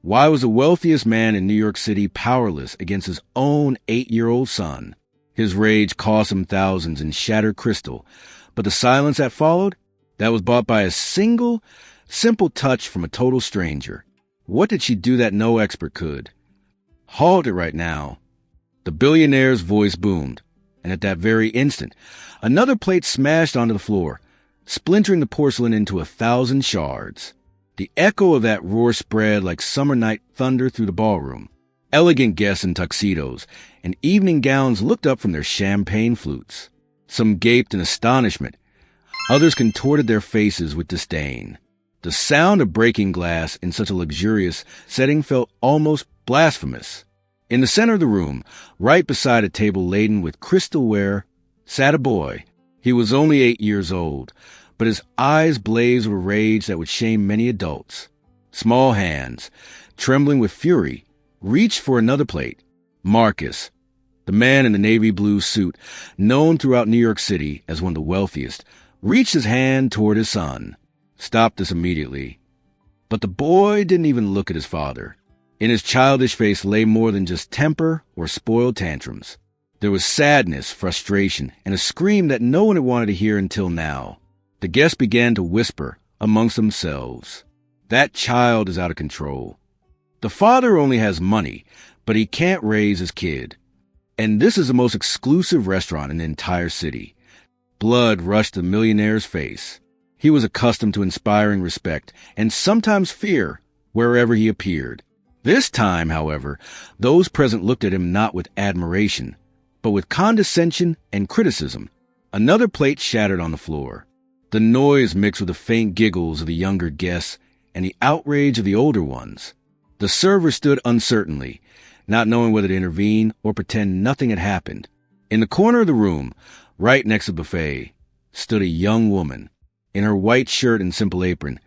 Why was the wealthiest man in New York City powerless against his own 8-year-old son? His rage cost him thousands in shattered crystal, but the silence that followed, that was bought by a single, simple touch from a total stranger. What did she do that no expert could? Halt it right now. The billionaire's voice boomed, and at that very instant, another plate smashed onto the floor, splintering the porcelain into 1,000 shards. The echo of that roar spread like summer night thunder through the ballroom. Elegant guests in tuxedos and evening gowns looked up from their champagne flutes. Some gaped in astonishment. Others contorted their faces with disdain. The sound of breaking glass in such a luxurious setting felt almost blasphemous. In the center of the room, right beside a table laden with crystalware, sat a boy. He was only 8 years old, but his eyes blazed with a rage that would shame many adults. Small hands, trembling with fury, reached for another plate. Marcus, the man in the navy blue suit, known throughout New York City as one of the wealthiest, reached his hand toward his son. Stop this immediately. But the boy didn't even look at his father. In his childish face lay more than just temper or spoiled tantrums. There was sadness, frustration, and a scream that no one had wanted to hear until now. The guests began to whisper amongst themselves. That child is out of control. The father only has money, but he can't raise his kid. And this is the most exclusive restaurant in the entire city. Blood rushed to the millionaire's face. He was accustomed to inspiring respect and sometimes fear wherever he appeared. This time, however, those present looked at him not with admiration, but with condescension and criticism. Another plate shattered on the floor. The noise mixed with the faint giggles of the younger guests and the outrage of the older ones. The server stood uncertainly, not knowing whether to intervene or pretend nothing had happened. In the corner of the room, right next to the buffet, stood a young woman. In her white shirt and simple apron,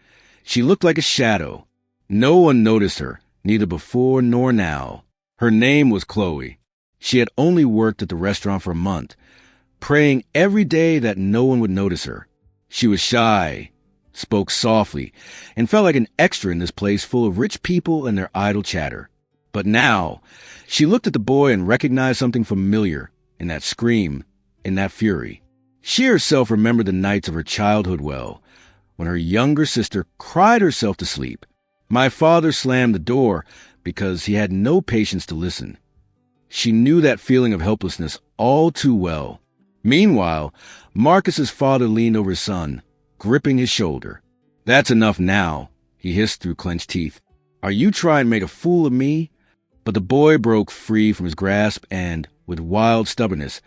she looked like a shadow. No one noticed her, neither before nor now. Her name was Chloe. She had only worked at the restaurant for a month, praying every day that no one would notice her. She was shy, spoke softly, and felt like an extra in this place full of rich people and their idle chatter. But now, she looked at the boy and recognized something familiar in that scream, in that fury. She herself remembered the nights of her childhood well, when her younger sister cried herself to sleep. My father slammed the door because he had no patience to listen. She knew that feeling of helplessness all too well. Meanwhile, Marcus's father leaned over his son, gripping his shoulder. "That's enough now," he hissed through clenched teeth. "Are you trying to make a fool of me?" But the boy broke free from his grasp and, with wild stubbornness,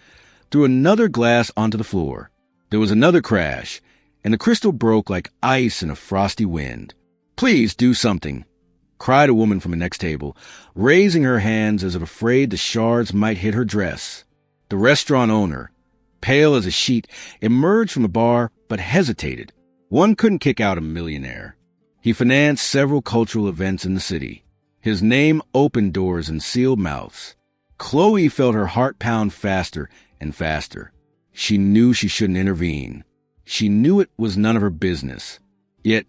threw another glass onto the floor. There was another crash, and the crystal broke like ice in a frosty wind. "Please do something," cried a woman from the next table, raising her hands as if afraid the shards might hit her dress. The restaurant owner, pale as a sheet, emerged from the bar but hesitated. One couldn't kick out a millionaire. He financed several cultural events in the city. His name opened doors and sealed mouths. Chloe felt her heart pound faster and faster. She knew she shouldn't intervene. She knew it was none of her business. Yet,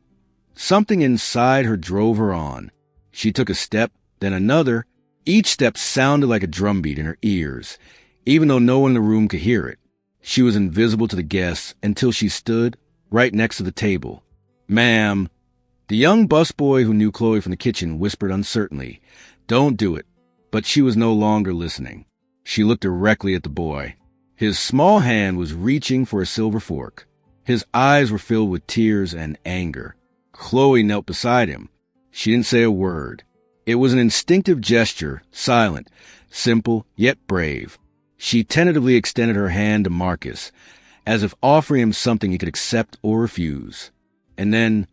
something inside her drove her on. She took a step, then another. Each step sounded like a drumbeat in her ears, even though no one in the room could hear it. She was invisible to the guests until she stood right next to the table. "Ma'am." The young busboy who knew Chloe from the kitchen whispered uncertainly, "Don't do it." But she was no longer listening. She looked directly at the boy. His small hand was reaching for a silver fork. His eyes were filled with tears and anger. Chloe knelt beside him. She didn't say a word. It was an instinctive gesture, silent, simple, yet brave. She tentatively extended her hand to Marcus, as if offering him something he could accept or refuse. And then,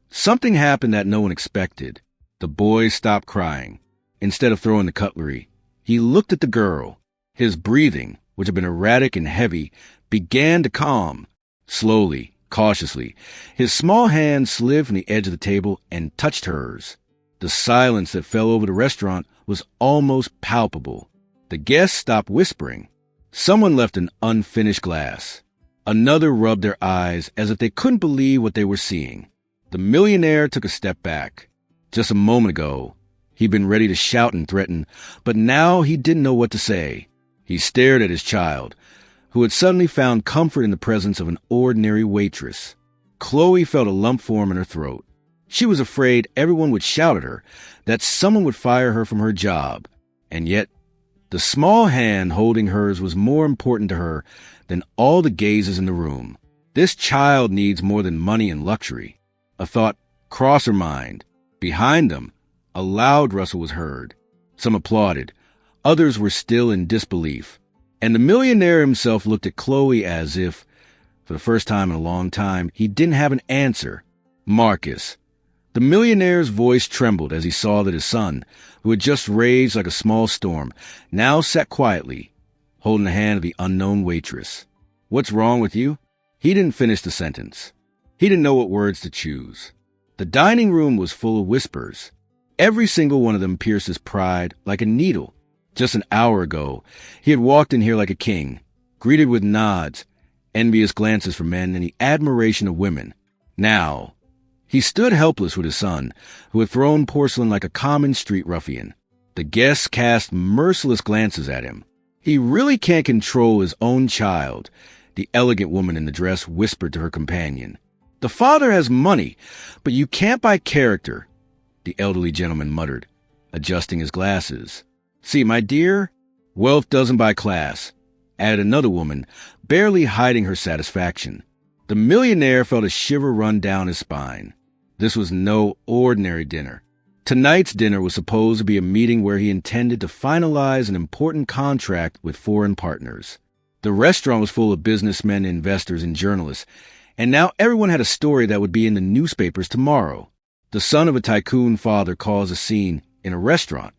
something happened that no one expected. The boy stopped crying. Instead of throwing the cutlery, he looked at the girl. His breathing, which had been erratic and heavy, began to calm. Slowly, cautiously, his small hand slid from the edge of the table and touched hers. The silence that fell over the restaurant was almost palpable. The guests stopped whispering. Someone left an unfinished glass. Another rubbed their eyes as if they couldn't believe what they were seeing. The millionaire took a step back. Just a moment ago, He'd been ready to shout and threaten, but now he didn't know what to say. He stared at his child, who had suddenly found comfort in the presence of an ordinary waitress. Chloe felt a lump form in her throat. She was afraid everyone would shout at her, that someone would fire her from her job. And yet, the small hand holding hers was more important to her than all the gazes in the room. This child needs more than money and luxury. A thought crossed her mind. Behind them, a loud rustle was heard. Some applauded. Others were still in disbelief. And the millionaire himself looked at Chloe as if, for the first time in a long time, he didn't have an answer. Marcus. The millionaire's voice trembled as he saw that his son, who had just raged like a small storm, now sat quietly, holding the hand of the unknown waitress. What's wrong with you? He didn't finish the sentence. He didn't know what words to choose. The dining room was full of whispers. Every single one of them pierced his pride like a needle. Just an hour ago, he had walked in here like a king, greeted with nods, envious glances from men, and the admiration of women. Now, he stood helpless with his son, who had thrown porcelain like a common street ruffian. The guests cast merciless glances at him. He really can't control his own child, the elegant woman in the dress whispered to her companion. The father has money, but you can't buy character, the elderly gentleman muttered, adjusting his glasses. See, my dear, wealth doesn't buy class, added another woman, barely hiding her satisfaction. The millionaire felt a shiver run down his spine. This was no ordinary dinner. Tonight's dinner was supposed to be a meeting where he intended to finalize an important contract with foreign partners. The restaurant was full of businessmen, investors, and journalists, and now everyone had a story that would be in the newspapers tomorrow. The son of a tycoon father caused a scene in a restaurant.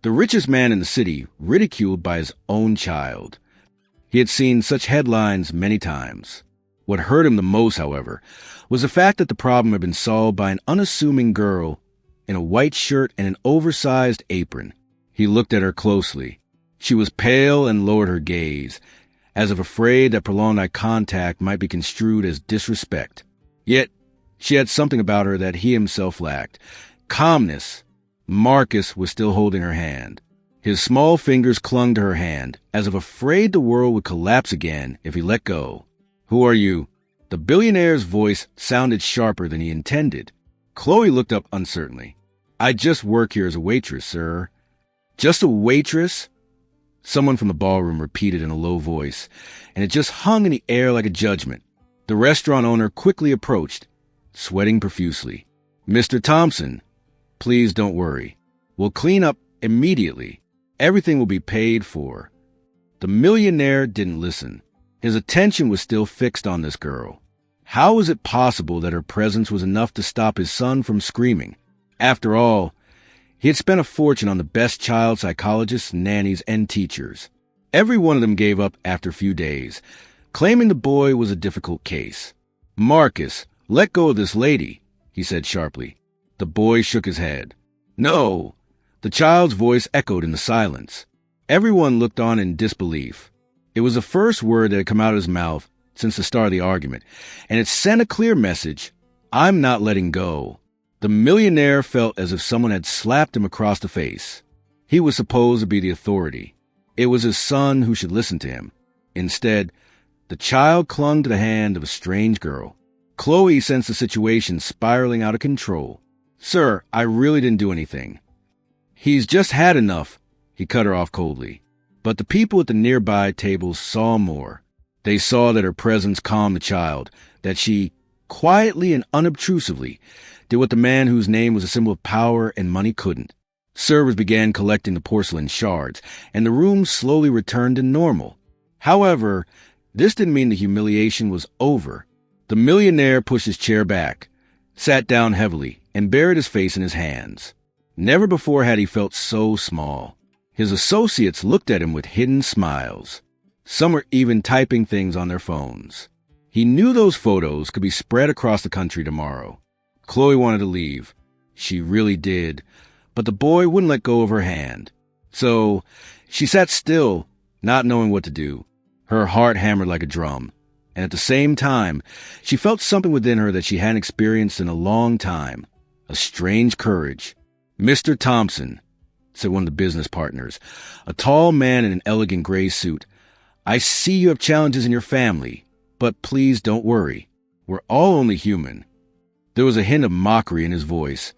The richest man in the city ridiculed by his own child. He had seen such headlines many times. What hurt him the most, however, was the fact that the problem had been solved by an unassuming girl in a white shirt and an oversized apron. He looked at her closely. She was pale and lowered her gaze, as if afraid that prolonged eye contact might be construed as disrespect. Yet, she had something about her that he himself lacked. Calmness. Marcus was still holding her hand. His small fingers clung to her hand, as if afraid the world would collapse again if he let go. Who are you? The billionaire's voice sounded sharper than he intended. Chloe looked up uncertainly. I just work here as a waitress, sir. Just a waitress? Someone from the ballroom repeated in a low voice, and it just hung in the air like a judgment. The restaurant owner quickly approached, sweating profusely. Mr. Thompson, please don't worry. We'll clean up immediately. Everything will be paid for. The millionaire didn't listen. His attention was still fixed on this girl. How was it possible that her presence was enough to stop his son from screaming? After all, he had spent a fortune on the best child psychologists, nannies, and teachers. Every one of them gave up after a few days, claiming the boy was a difficult case. Marcus, let go of this lady, he said sharply. The boy shook his head. No. The child's voice echoed in the silence. Everyone looked on in disbelief. It was the first word that had come out of his mouth since the start of the argument, and it sent a clear message. I'm not letting go. The millionaire felt as if someone had slapped him across the face. He was supposed to be the authority. It was his son who should listen to him. Instead, the child clung to the hand of a strange girl. Chloe sensed the situation spiraling out of control. Sir, I really didn't do anything. He's just had enough, he cut her off coldly. But the people at the nearby tables saw more. They saw that her presence calmed the child, that she, quietly and unobtrusively, did what the man whose name was a symbol of power and money couldn't. Servers began collecting the porcelain shards, and the room slowly returned to normal. However, this didn't mean the humiliation was over. The millionaire pushed his chair back, sat down heavily, and buried his face in his hands. Never before had he felt so small. His associates looked at him with hidden smiles. Some were even typing things on their phones. He knew those photos could be spread across the country tomorrow. Chloe wanted to leave. She really did. But the boy wouldn't let go of her hand. So she sat still, not knowing what to do. Her heart hammered like a drum. And at the same time, she felt something within her that she hadn't experienced in a long time. A strange courage. Mr. Thompson, said one of the business partners, a tall man in an elegant gray suit, I see you have challenges in your family, but please don't worry. We're all only human. There was a hint of mockery in his voice,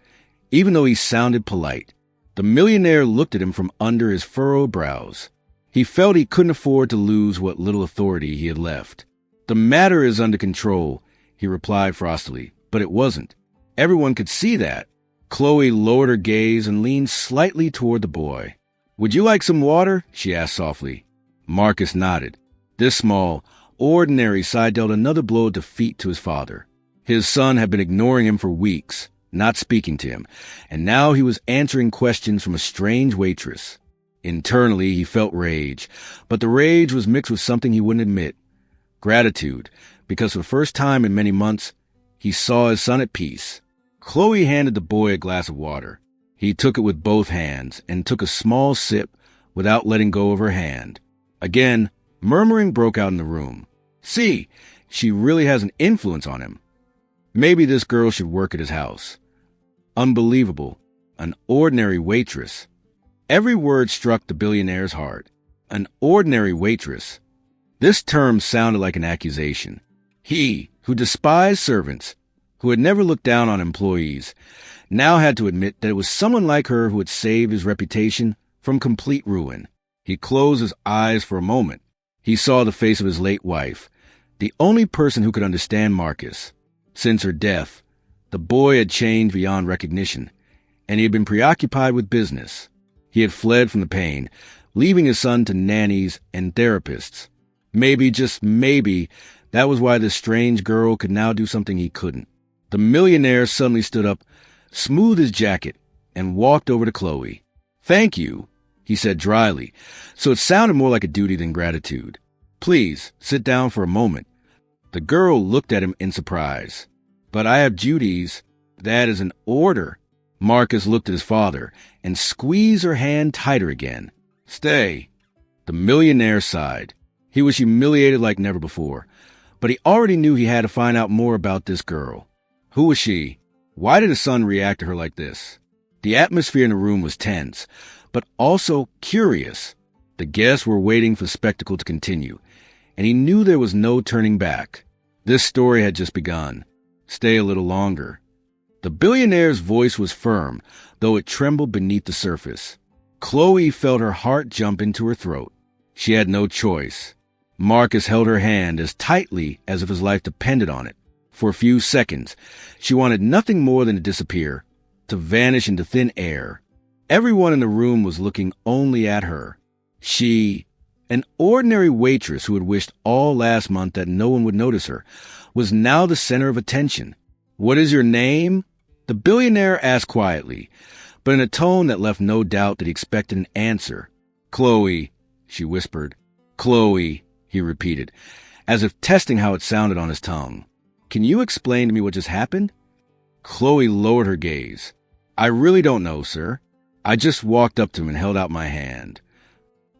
even though he sounded polite. The millionaire looked at him from under his furrowed brows. He felt he couldn't afford to lose what little authority he had left. The matter is under control, he replied frostily, but it wasn't. Everyone could see that. Chloe lowered her gaze and leaned slightly toward the boy. Would you like some water? She asked softly. Marcus nodded. This small, ordinary side dealt another blow of defeat to his father. His son had been ignoring him for weeks, not speaking to him, and now he was answering questions from a strange waitress. Internally, he felt rage, but the rage was mixed with something he wouldn't admit. Gratitude, because for the first time in many months, he saw his son at peace. Chloe handed the boy a glass of water. He took it with both hands and took a small sip without letting go of her hand. Again, murmuring broke out in the room. See, she really has an influence on him. Maybe this girl should work at his house. Unbelievable. An ordinary waitress. Every word struck the billionaire's heart. An ordinary waitress. This term sounded like an accusation. He, who despised servants, who had never looked down on employees, now had to admit that it was someone like her who had saved his reputation from complete ruin. He closed his eyes for a moment. He saw the face of his late wife, the only person who could understand Marcus. Since her death, the boy had changed beyond recognition, and he had been preoccupied with business. He had fled from the pain, leaving his son to nannies and therapists. Maybe, just maybe, that was why this strange girl could now do something he couldn't. The millionaire suddenly stood up, smoothed his jacket, and walked over to Chloe. Thank you, he said dryly, so it sounded more like a duty than gratitude. Please, sit down for a moment. The girl looked at him in surprise. But I have duties. That is an order. Marcus looked at his father and squeezed her hand tighter again. Stay. The millionaire sighed. He was humiliated like never before, but he already knew he had to find out more about this girl. Who was she? Why did his son react to her like this? The atmosphere in the room was tense, but also curious. The guests were waiting for the spectacle to continue, and he knew there was no turning back. This story had just begun. Stay a little longer. The billionaire's voice was firm, though it trembled beneath the surface. Chloe felt her heart jump into her throat. She had no choice. Marcus held her hand as tightly as if his life depended on it. For a few seconds, she wanted nothing more than to disappear, to vanish into thin air. Everyone in the room was looking only at her. She, an ordinary waitress who had wished all last month that no one would notice her, was now the center of attention. What is your name? The billionaire asked quietly, but in a tone that left no doubt that he expected an answer. Chloe, she whispered. Chloe, he repeated, as if testing how it sounded on his tongue. Can you explain to me what just happened? Chloe lowered her gaze. I really don't know, sir. I just walked up to him and held out my hand.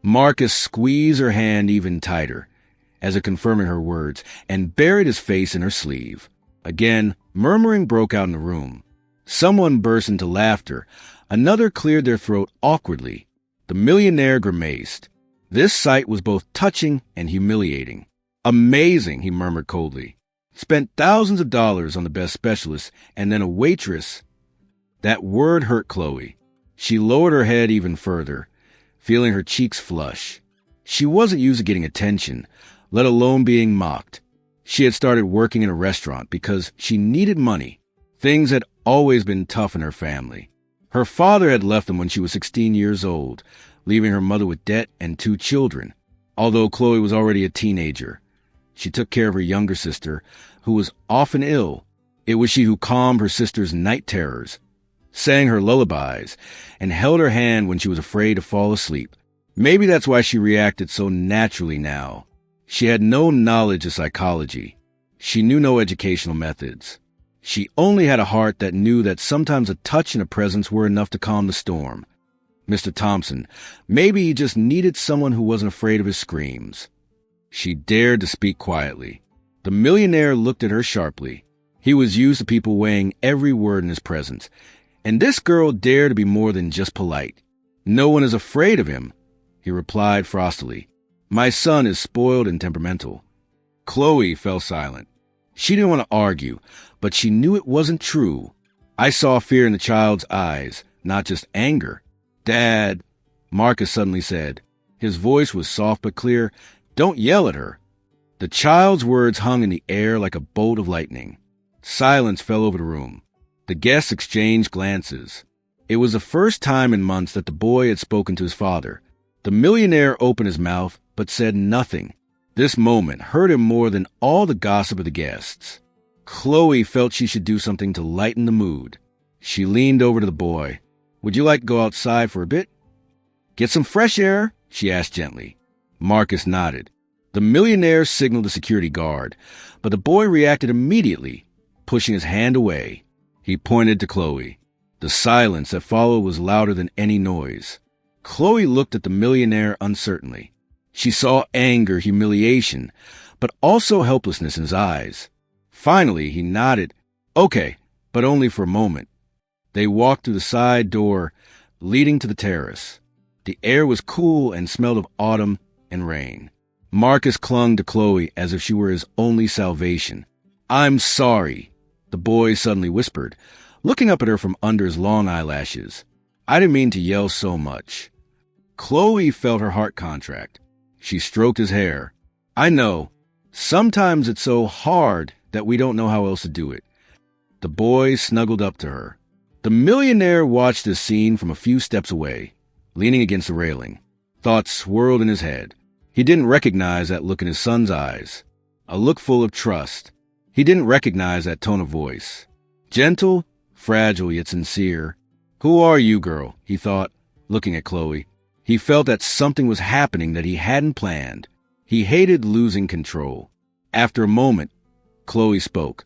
Marcus squeezed her hand even tighter, as if confirming her words, and buried his face in her sleeve. Again, murmuring broke out in the room. Someone burst into laughter. Another cleared their throat awkwardly. The millionaire grimaced. This sight was both touching and humiliating. Amazing, he murmured coldly. Spent thousands of dollars on the best specialist, and then a waitress. That word hurt Chloe. She lowered her head even further, feeling her cheeks flush. She wasn't used to getting attention, let alone being mocked. She had started working in a restaurant because she needed money. Things had always been tough in her family. Her father had left them when she was 16 years old, leaving her mother with debt and 2 children. Although Chloe was already a teenager, she took care of her younger sister, who was often ill. It was she who calmed her sister's night terrors, sang her lullabies, and held her hand when she was afraid to fall asleep. Maybe that's why she reacted so naturally now. She had no knowledge of psychology. She knew no educational methods. She only had a heart that knew that sometimes a touch and a presence were enough to calm the storm. Mr. Thompson, maybe he just needed someone who wasn't afraid of his screams. She dared to speak quietly. The millionaire looked at her sharply. He was used to people weighing every word in his presence, And this girl dared to be more than just polite. No one is afraid of him, he replied frostily. My son is spoiled and temperamental. Chloe fell silent. She didn't want to argue, but she knew it wasn't true. I saw fear in the child's eyes, not just anger. Dad, Marcus suddenly said. His voice was soft but clear. Don't yell at her. The child's words hung in the air like a bolt of lightning. Silence fell over the room. The guests exchanged glances. It was the first time in months that the boy had spoken to his father. The millionaire opened his mouth, but said nothing. This moment hurt him more than all the gossip of the guests. Chloe felt she should do something to lighten the mood. She leaned over to the boy. Would you like to go outside for a bit? Get some fresh air? She asked gently. Marcus nodded. The millionaire signaled the security guard, but the boy reacted immediately, pushing his hand away. He pointed to Chloe. The silence that followed was louder than any noise. Chloe looked at the millionaire uncertainly. She saw anger, humiliation, but also helplessness in his eyes. Finally, he nodded. Okay, but only for a moment. They walked through the side door leading to the terrace. The air was cool and smelled of autumn and rain. Marcus clung to Chloe as if she were his only salvation. I'm sorry, the boy suddenly whispered, looking up at her from under his long eyelashes. I didn't mean to yell so much. Chloe felt her heart contract. She stroked his hair. I know. Sometimes it's so hard that we don't know how else to do it. The boy snuggled up to her. The millionaire watched this scene from a few steps away, leaning against the railing. Thoughts swirled in his head. He didn't recognize that look in his son's eyes, a look full of trust. He didn't recognize that tone of voice. Gentle, fragile, yet sincere. Who are you, girl? He thought, looking at Chloe. He felt that something was happening that he hadn't planned. He hated losing control. After a moment, Chloe spoke.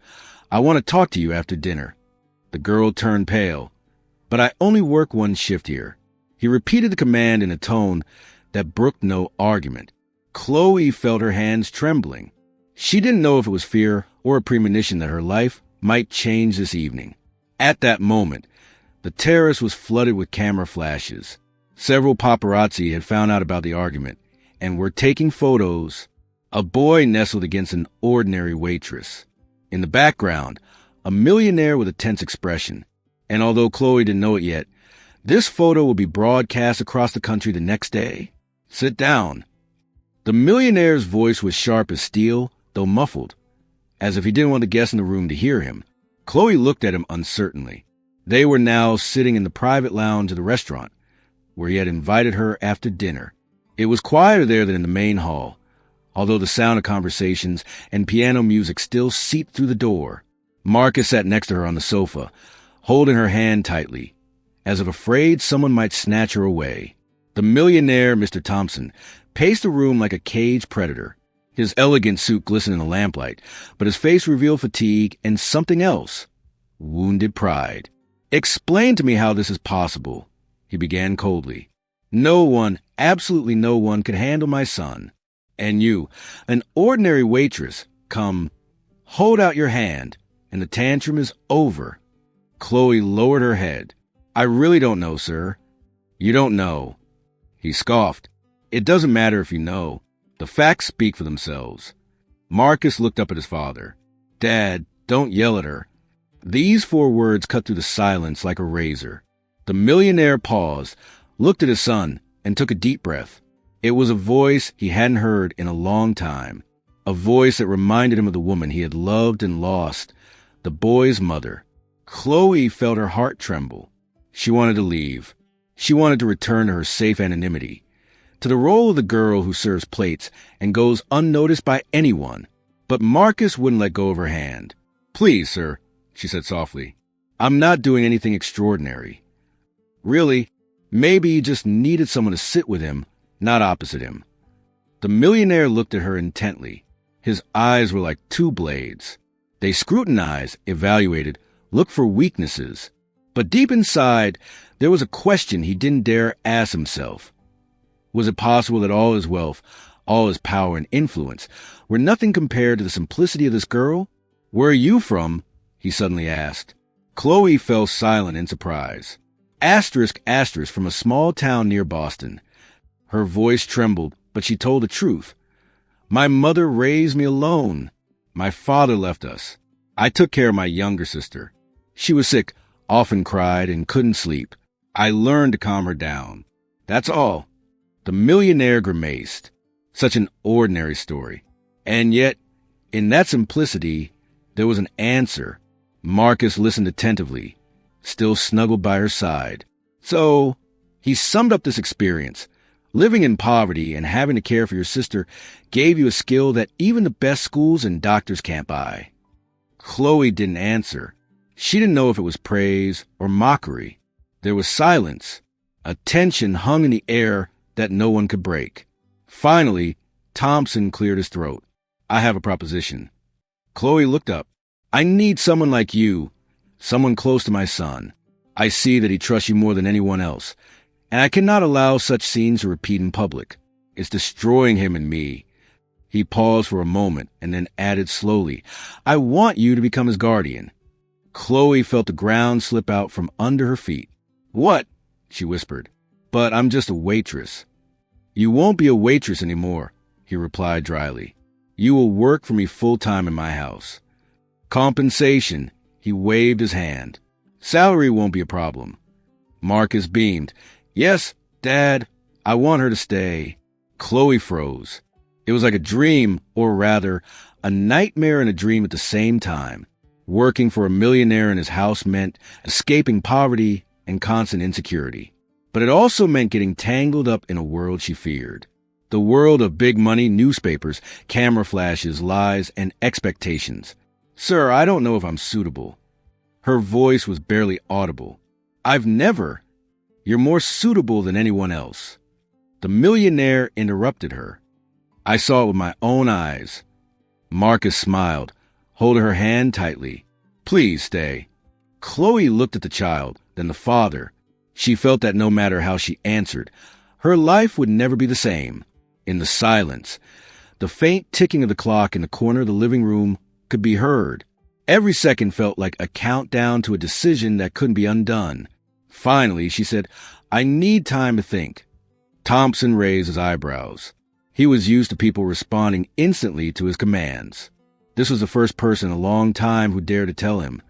I want to talk to you after dinner. The girl turned pale. But I only work one shift here. He repeated the command in a tone that brooked no argument. Chloe felt her hands trembling. She didn't know if it was fear or a premonition that her life might change this evening. At that moment, the terrace was flooded with camera flashes. Several paparazzi had found out about the argument and were taking photos. A boy nestled against an ordinary waitress. In the background, a millionaire with a tense expression. And although Chloe didn't know it yet, this photo would be broadcast across the country the next day. Sit down. The millionaire's voice was sharp as steel, though muffled, as if he didn't want the guests in the room to hear him. Chloe looked at him uncertainly. They were now sitting in the private lounge of the restaurant, where he had invited her after dinner. It was quieter there than in the main hall, although the sound of conversations and piano music still seeped through the door. Marcus sat next to her on the sofa, holding her hand tightly, as if afraid someone might snatch her away. The millionaire, Mr. Thompson, paced the room like a caged predator. His elegant suit glistened in the lamplight, but his face revealed fatigue and something else. Wounded pride. Explain to me how this is possible, he began coldly. No one, absolutely no one, could handle my son. And you, an ordinary waitress, come, hold out your hand, and the tantrum is over. Chloe lowered her head. I really don't know, sir. You don't know. He scoffed. It doesn't matter if you know. The facts speak for themselves. Marcus looked up at his father. Dad, don't yell at her. These 4 words cut through the silence like a razor. The millionaire paused, looked at his son, and took a deep breath. It was a voice he hadn't heard in a long time. A voice that reminded him of the woman he had loved and lost, the boy's mother. Chloe felt her heart tremble. She wanted to leave. She wanted to return to her safe anonymity, to the role of the girl who serves plates and goes unnoticed by anyone. But Marcus wouldn't let go of her hand. Please, sir, she said softly. I'm not doing anything extraordinary. Really, maybe he just needed someone to sit with him, not opposite him. The millionaire looked at her intently. His eyes were like 2 blades. They scrutinized, evaluated, looked for weaknesses. But deep inside, there was a question he didn't dare ask himself. Was it possible that all his wealth, all his power and influence, were nothing compared to the simplicity of this girl? Where are you from? He suddenly asked. Chloe fell silent in surprise. Asterisk, asterisk, from a small town near Boston. Her voice trembled, but she told the truth. My mother raised me alone. My father left us. I took care of my younger sister. She was sick, often cried, and couldn't sleep. I learned to calm her down. That's all. The millionaire grimaced. Such an ordinary story. And yet, in that simplicity, there was an answer. Marcus listened attentively, still snuggled by her side. So, he summed up this experience. Living in poverty and having to care for your sister gave you a skill that even the best schools and doctors can't buy. Chloe didn't answer. She didn't know if it was praise or mockery. There was silence. A tension hung in the air that no one could break. Finally, Thompson cleared his throat. I have a proposition. Chloe looked up. I need someone like you, someone close to my son. I see that he trusts you more than anyone else, and I cannot allow such scenes to repeat in public. It's destroying him and me. He paused for a moment and then added slowly, I want you to become his guardian. Chloe felt the ground slip out from under her feet. What? She whispered. But I'm just a waitress. You won't be a waitress anymore, he replied dryly. You will work for me full-time in my house. Compensation, he waved his hand. Salary won't be a problem. Marcus beamed. Yes, Dad, I want her to stay. Chloe froze. It was like a dream, or rather, a nightmare and a dream at the same time. Working for a millionaire in his house meant escaping poverty and constant insecurity. But it also meant getting tangled up in a world she feared. The world of big money, newspapers, camera flashes, lies, and expectations. Sir, I don't know if I'm suitable. Her voice was barely audible. I've never. You're more suitable than anyone else. The millionaire interrupted her. I saw it with my own eyes. Marcus smiled, holding her hand tightly. Please stay. Chloe looked at the child, then the father. She felt that no matter how she answered, her life would never be the same. In the silence, the faint ticking of the clock in the corner of the living room could be heard. Every second felt like a countdown to a decision that couldn't be undone. Finally, she said, I need time to think. Thompson raised his eyebrows. He was used to people responding instantly to his commands. This was the first person in a long time who dared to tell him,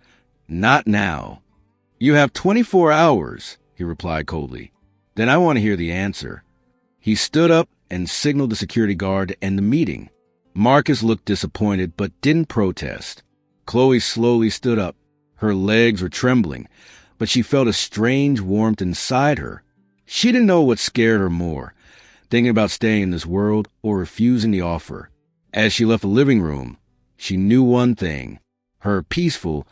not now. You have 24 hours, he replied coldly. Then I want to hear the answer. He stood up and signaled the security guard to end the meeting. Marcus looked disappointed but didn't protest. Chloe slowly stood up. Her legs were trembling, but she felt a strange warmth inside her. She didn't know what scared her more, thinking about staying in this world or refusing the offer. As she left the living room, she knew one thing. Her peaceful,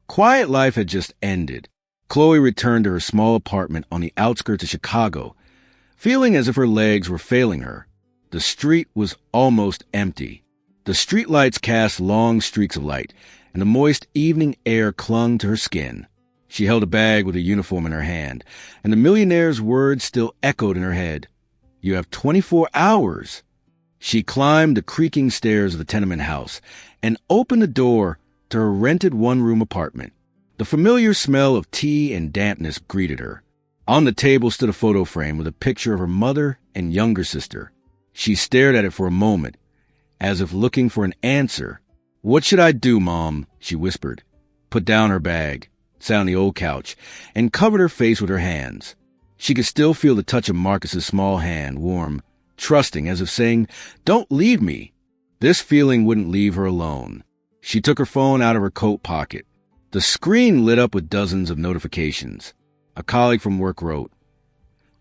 quiet life had just ended. Chloe returned to her small apartment on the outskirts of Chicago, feeling as if her legs were failing her. The street was almost empty. The streetlights cast long streaks of light, and the moist evening air clung to her skin. She held a bag with a uniform in her hand, and the millionaire's words still echoed in her head. You have 24 hours. She climbed the creaking stairs of the tenement house and opened the door to her rented one-room apartment. The familiar smell of tea and dampness greeted her. On the table stood a photo frame with a picture of her mother and younger sister. She stared at it for a moment, as if looking for an answer. What should I do, Mom? She whispered, put down her bag, sat on the old couch, and covered her face with her hands. She could still feel the touch of Marcus's small hand, warm, trusting, as if saying, don't leave me. This feeling wouldn't leave her alone. She took her phone out of her coat pocket. The screen lit up with dozens of notifications. A colleague from work wrote,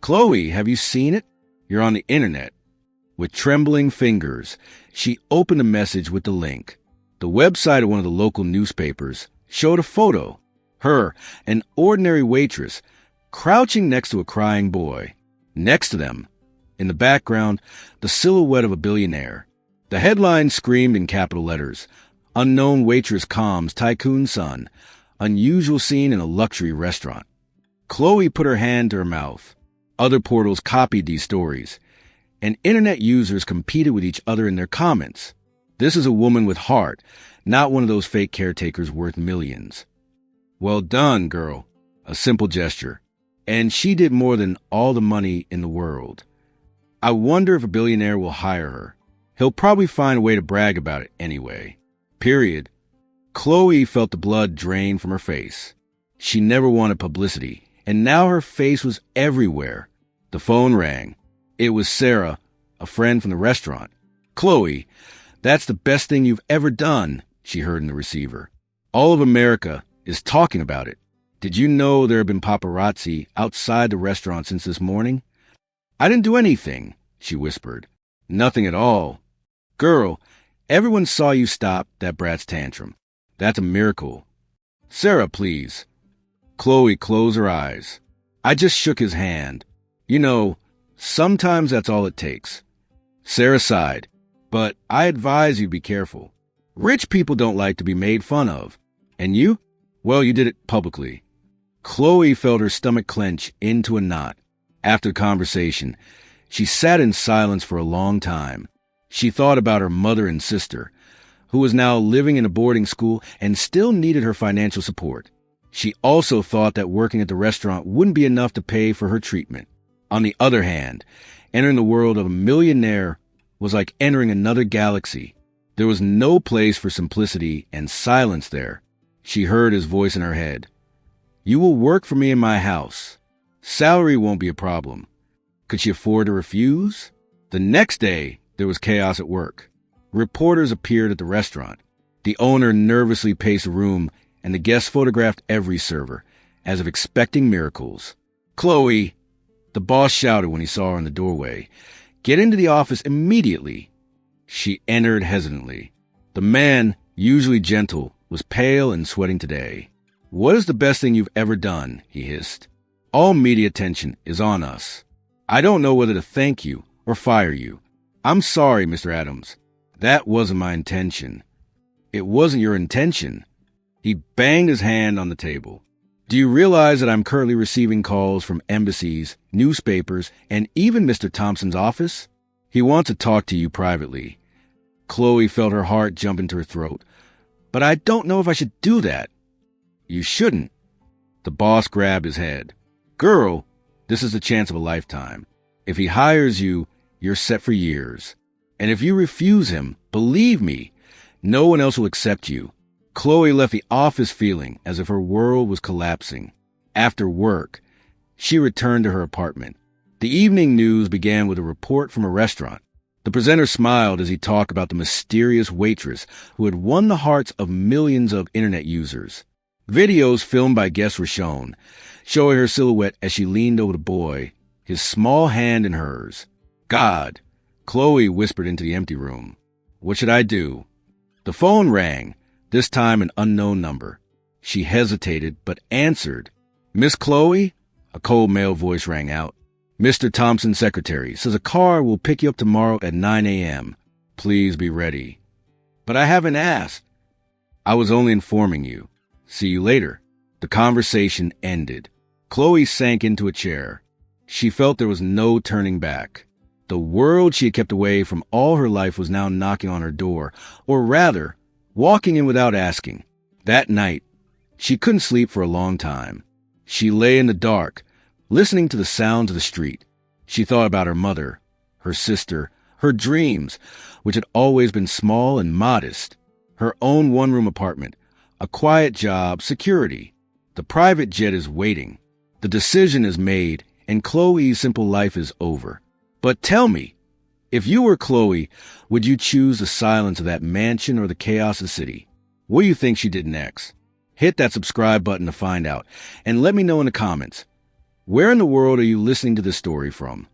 Chloe, have you seen it? You're on the internet. With trembling fingers, she opened a message with the link. The website of one of the local newspapers showed a photo. Her, an ordinary waitress, crouching next to a crying boy. Next to them, in the background, the silhouette of a billionaire. The headline screamed in capital letters, Unknown waitress calms tycoon son. Unusual scene in a luxury restaurant. Chloe put her hand to her mouth. Other portals copied these stories, and internet users competed with each other in their comments. This is a woman with heart, not one of those fake caretakers worth millions. Well done, girl. A simple gesture. And she did more than all the money in the world. I wonder if a billionaire will hire her. He'll probably find a way to brag about it anyway. Period. Chloe felt the blood drain from her face. She never wanted publicity, and now her face was everywhere. The phone rang. It was Sarah, a friend from the restaurant. "Chloe, that's the best thing you've ever done," she heard in the receiver. "All of America is talking about it. Did you know there have been paparazzi outside the restaurant since this morning?" "I didn't do anything," she whispered. "Nothing at all. Girl, everyone saw you stop that brat's tantrum. That's a miracle. Sarah, please." Chloe closed her eyes. "I just shook his hand. You know, sometimes that's all it takes." Sarah sighed. "But I advise you be careful. Rich people don't like to be made fun of. And you? Well, you did it publicly." Chloe felt her stomach clench into a knot. After the conversation, she sat in silence for a long time. She thought about her mother and sister, who was now living in a boarding school and still needed her financial support. She also thought that working at the restaurant wouldn't be enough to pay for her treatment. On the other hand, entering the world of a millionaire was like entering another galaxy. There was no place for simplicity and silence there. She heard his voice in her head. "You will work for me in my house. Salary won't be a problem." Could she afford to refuse? The next day, there was chaos at work. Reporters appeared at the restaurant. The owner nervously paced the room, and the guests photographed every server, as if expecting miracles. "Chloe," the boss shouted when he saw her in the doorway, "get into the office immediately." She entered hesitantly. The man, usually gentle, was pale and sweating today. "What is the best thing you've ever done?" he hissed. "All media attention is on us. I don't know whether to thank you or fire you. I'm sorry, Mr. Adams. That wasn't my intention." "It wasn't your intention." He banged his hand on the table. "Do you realize that I'm currently receiving calls from embassies, newspapers, and even Mr. Thompson's office? He wants to talk to you privately." Chloe felt her heart jump into her throat. "But I don't know if I should do that." "You shouldn't." The boss grabbed his head. "Girl, this is the chance of a lifetime. If he hires you, you're set for years. And if you refuse him, believe me, no one else will accept you." Chloe left the office feeling as if her world was collapsing. After work, she returned to her apartment. The evening news began with a report from a restaurant. The presenter smiled as he talked about the mysterious waitress who had won the hearts of millions of internet users. Videos filmed by guests were shown, showing her silhouette as she leaned over the boy, his small hand in hers. "God," Chloe whispered into the empty room. "What should I do?" The phone rang, this time an unknown number. She hesitated, but answered. "Miss Chloe?" A cold male voice rang out. "Mr. Thompson's secretary says a car will pick you up tomorrow at 9 a.m. Please be ready." "But I haven't asked." "I was only informing you. See you later." The conversation ended. Chloe sank into a chair. She felt there was no turning back. The world she had kept away from all her life was now knocking on her door, or rather, walking in without asking. That night, she couldn't sleep for a long time. She lay in the dark, listening to the sounds of the street. She thought about her mother, her sister, her dreams, which had always been small and modest. Her own one-room apartment, a quiet job, security. The private jet is waiting. The decision is made, and Chloe's simple life is over. But tell me, if you were Chloe, would you choose the silence of that mansion or the chaos of the city? What do you think she did next? Hit that subscribe button to find out, and let me know in the comments. Where in the world are you listening to this story from?